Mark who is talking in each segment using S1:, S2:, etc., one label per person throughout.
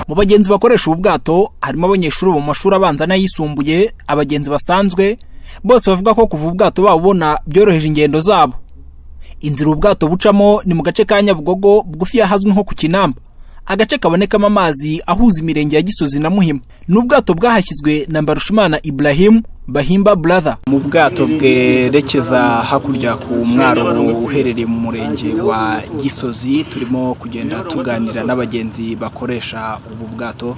S1: Mu bagenzi bakoresha ubu bwato harimo abanyeshuri mu mashuri abanza n'ayisumbuye, abagenzi basanzwe, bose bavuga ko kuva ubwato babona byoroheje ingendo zabo. Inzira ubwato bucamo ni mu gace ka Nyabugogo bugufi yahazwi nko ku Kinamba, agace kabonekamo amazi ahuza imirenge ya Gisozi na Muhima. N'ubwato bwahashyizwe na Mbarushimana Ibrahim Bahimba Brother. Mu bwato bwerekeza hakurya ku mwaro uherereye mu murenge wa Gisozi, turimo kugenda tuganira n'abagenzi bakoresha ubu bwato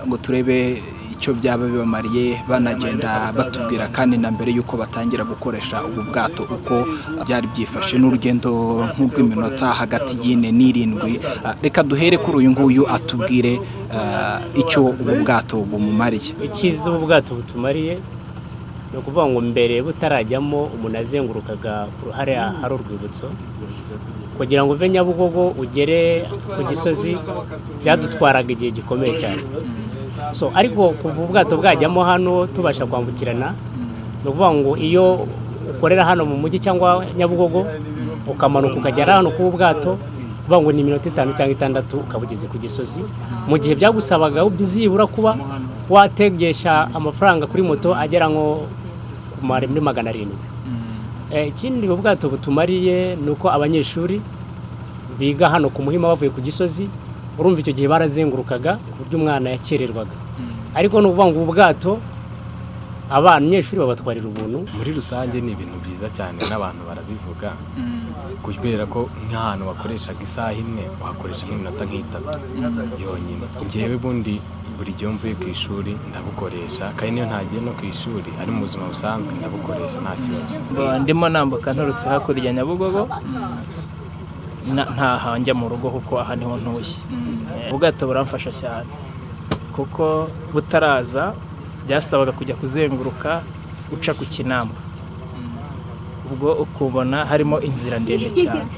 S1: ngo turebe icyo byaba bibamariye, banagenda batubwira kandi na mbere yuko batangira gukoresha ubu bwato uko byari byifashe. N'urugendo nk'urw'iminota hagati y'ine n'irindwi. Reka duhere kuri uyu nguyu atubwire icyo ubu bwato bumumariye.
S2: Ikiza ubu bwato butumariye no kuvuga ngo mbere butarajyamo umuntu azengurukaga uruhare hari urwibutso kugira ngo uve Nyabugogo ugere ku Gisozi byadutwaraga igihe gikomeye cyane. Ariko kuva ubwato bwajyamo hano tubasha kwambukirana, no kuvuga ngo iyo ukorera hano mu mujyi cyangwa Nyabugogo ukamanuka ukagera hano ku bwato, kuvuga ngo ni minota 5 cyangwa 6 ukabugeze ku Gisozi, mu gihe byagusabaga bizibura kuba wategesha amafaranga kuri moto agera nko muri 700. Ikindi ubwato butumariye nuko abanyeshuri biga hano ku Muhima bavuye ku Gisozi, urumva icyo gihe barazengurukaga uburyo umwana yakererwaga. Ariko no kuvuga ngo ubwato abanyeshuri babatwarira ubuntu.
S3: Muri rusange ni ibintu byiza cyane n'abantu barabivuga, kubera ko nk'ahantu bakoreshaga isaha imwe uhakoresha nk'iminota nk'itatu yonyine. Njyewe bundi buri gihe mvuye ku ishuri ndabukoresha, kandi niyo ntagiye no ku ishuri ari mu buzima busanzwe ndabukoresha nta kibazo.
S4: Ndimo nambuka nturutse hakurya Nyabugogo ntaha njya mu rugo kuko aha niho ntuye. Ubwato buramfasha cyane kuko butaraza byasabaga kujya kuzenguruka uca ku Kinamba, ubwo ukubona harimo inzira ndende cyane.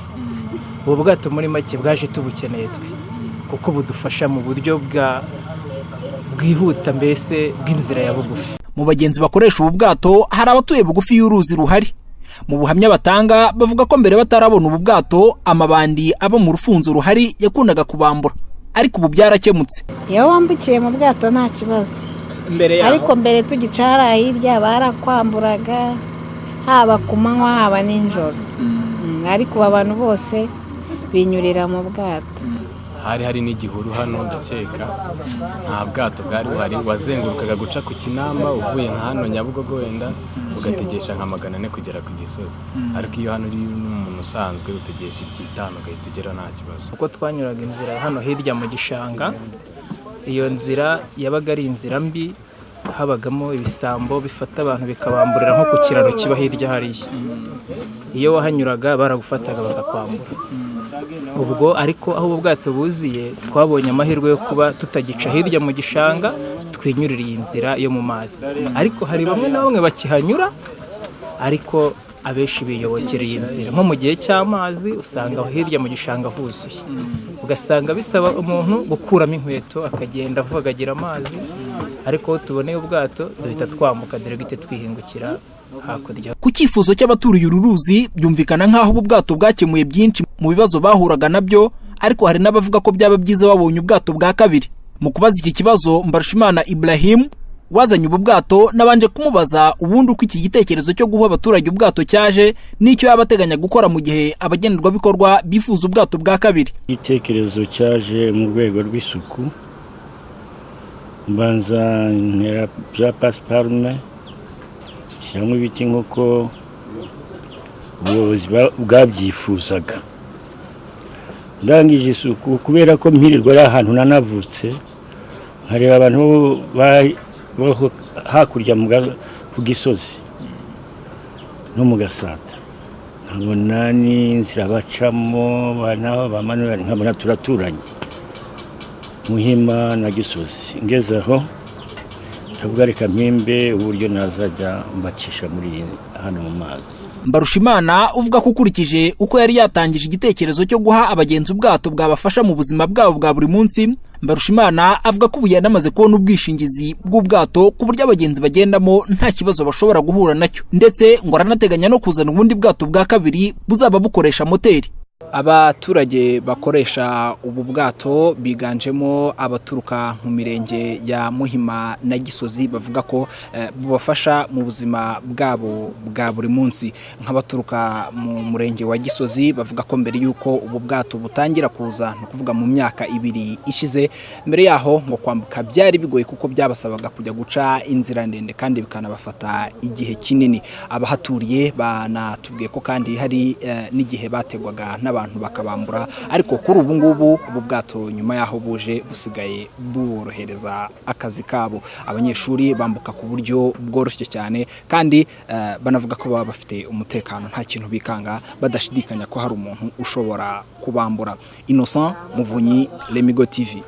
S4: Ubu bwato muri make bwaje tubukeneye twe kuko budufasha mu buryo bwihuta mbese bw'inzira ya bugufi.
S1: Mu bagenzi bakoresha ubu bwato hari abatuye bugufi y'uruzi ruhari. Mu buhamya batanga bavuga ko mbere batarabona ubu bwato amabandi aba mu rufunzo ruhari yakundaga kubambura, ariko ubu byarakemutse.
S5: Iyo wambukiye mu bwato nta kibazo. Ariko mbere tugicara hirya barakwamburaga haba ku manywa haba n'ijoro. Ariko abantu bose binyurira mu bwato.
S3: Hari n'igihuru hano ndakeka nta bwato bwari buhari, wazengurukaga guca ku Kinamba uvuye nka hano Nyabugogo wenda ugategesha nka 400 kugera ku Gisozi. Ariko iyo hano uri n'umuntu usanzwe utegesha 5 ugahita ugera nta kibazo.
S4: Uko twanyuraga inzira hano hirya mu gishanga, iyo nzira yabaga ari inzira mbi, habagamo ibisambo bifata abantu bikabamburira nko ku kiraro kiba hirya hariya. Iyo wahanyuraga baragufataga bakakwambura. Ubwo ariko aho ubwato buziye twabonye amahirwe yo kuba tutagica hirya mu gishanga, twinyurira iyi nzira yo mu mazi. Ariko hari bamwe na bamwe bakihanyura, ariko abenshi biyobokereye inzira. Nko mu gihe cy'amazi usanga hirya mu gishanga huzuye, ugasanga bisaba umuntu gukuramo inkweto akagenda avagagira amazi. Ariko tuboneye ubwato duhita twambuka diregite twihingukira hakurya.
S1: Ku cyifuzo cy'abaturiye uru ruzi byumvikana nk'aho ubu bwato bwakemuye byinshi mu bibazo bahuraga nabyo, ariko hari n'abavuga ko byaba byiza babonye ubwato bwa kabiri. Mu kubaza iki kibazo Mbarushimana Ibrahim wazanye ubu bwato nabanje kumubaza ubundi uko iki gitekerezo cyo guha abaturage ubwato cyaje n'icyo yabateganya gukora mu gihe abagenerwabikorwa bifuza ubwato bwa kabiri.
S6: Igitekerezo cyaje mu rwego rw'isuku, mbanza nkera bya pasiparume cyangwa ibiti nk'uko ubuyobozi bwabyifuzaga. Ndangije isuku kubera ko mpirirwa ari ahantu nanavutse, nkareba abantu hakurya ku Gisozi no mu Gasata, nkabona n'inzira bacamo bamanura, nkabona turaturanye Muhima na Gisozi. Ngeze aho ndavuga reka mpimbe uburyo nazajya mbacisha muri hano mu mazi.
S1: Mbarushimana uvuga ko ukurikije uko yari yatangije igitekerezo cyo guha abagenzi ubwato bwabafasha mu buzima bwabo bwa buri munsi, Mbarushimana avuga ko ubu yanamaze kubona ubwishingizi bw'ubwato ku buryo abagenzi bagendamo nta kibazo bashobora guhura nacyo, ndetse ngo aranateganya no kuzana ubundi bwato bwa kabiri buzaba bukoresha moteri. Abaturage bakoresha ubu bwato biganjemo abaturuka mu mirenge ya Muhima na Gisozi bavuga ko bubafasha mu buzima bwabo bwa buri munsi. Nk'abaturuka mu murenge wa Gisozi bavuga ko mbere yuko ubu bwato butangira kuza no kuvuga mu myaka 2 ishize, mbere yaho ngo kwambuka byari bigoye kuko byabasabaga kujya guca inzira ndende kandi bikanabafata igihe kinini. Abahaturiye banatubwiye ko kandi hari n'igihe bategwaga n'abantu bakabambura, ariko kuri ubu ngubu ubu bwato nyuma yaho buje busigaye buborohereza akazi kabo. Abanyeshuri bambuka ku buryo bworoshye cyane kandi banavuga ko baba bafite umutekano, nta kintu bikanga, badashidikanya ko hari umuntu ushobora kubambura. Innocent Muvunyi, Lemigo TV.